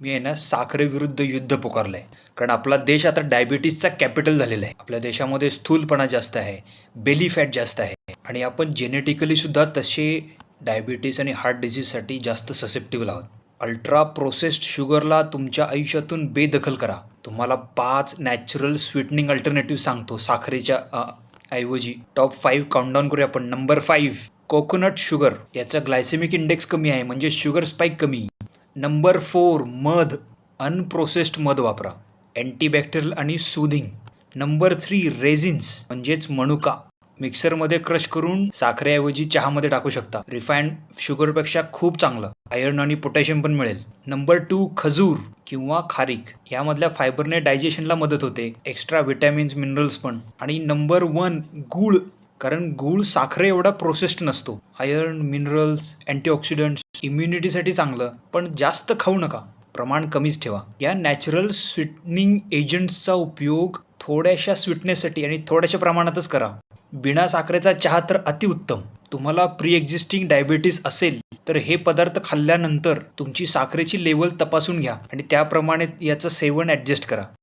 मी आहे ना साखरेविरुद्ध युद्ध पुकारलंय. कारण आपला देश आता डायबिटीजचा कॅपिटल झालेला आहे. आपल्या देशामध्ये स्थूलपणा जास्त आहे, बेली फॅट जास्त आहे आणि आपण जेनेटिकली सुद्धा तसे डायबिटीज आणि हार्ट डिसीजसाठी जास्त ससेप्टिबल आहोत. अल्ट्रा प्रोसेस्ड शुगरला तुमच्या आयुष्यातून बेदखल करा. तुम्हाला 5 नॅचरल स्वीटनिंग अल्टरनेटिव्ह सांगतो साखरेच्या ऐवजी. टॉप 5 काउंटडाऊन करूया आपण. Number 5 coconut sugar. याचा ग्लायसेमिक इंडेक्स कमी आहे, म्हणजे शुगर स्पाइक कमी. नंबर 4 मध. अनप्रोसेस्ड मध वापरा, अँटीबॅक्टेरियल आणि सूदिंग. नंबर 3 रेझिन्स म्हणजेच मनुका. मिक्सरमध्ये क्रश करून साखरेऐवजी चहामध्ये टाकू शकता. रिफाइंड शुगरपेक्षा खूप चांगलं. आयर्न आणि पोटॅशियम पण मिळेल. नंबर 2 खजूर किंवा खारीक. यामधल्या फायबरने डायजेशनला मदत होते, एक्स्ट्रा विटॅमिन्स मिनरल्स पण. आणि नंबर 1 गूळ. कारण गूळ साखरे एवढा प्रोसेस्ड नसतो. आयर्न, मिनरल्स, अँटीऑक्सिडंट्स, इम्युनिटीसाठी चांगलं. पण जास्त खाऊ नका, प्रमाण कमीच ठेवा. या नॅचरल स्वीटनिंग एजंट्सचा उपयोग थोड्याशा स्वीटनेससाठी आणि थोड्याशा प्रमाणातच करा. बिना साखरेचा चहा तर अतिउत्तम. तुम्हाला प्री एक्झिस्टिंग डायबिटीस असेल तर हे पदार्थ खाल्ल्यानंतर तुमची साखरेची लेवल तपासून घ्या आणि त्याप्रमाणे याचं सेवन ॲडजस्ट करा.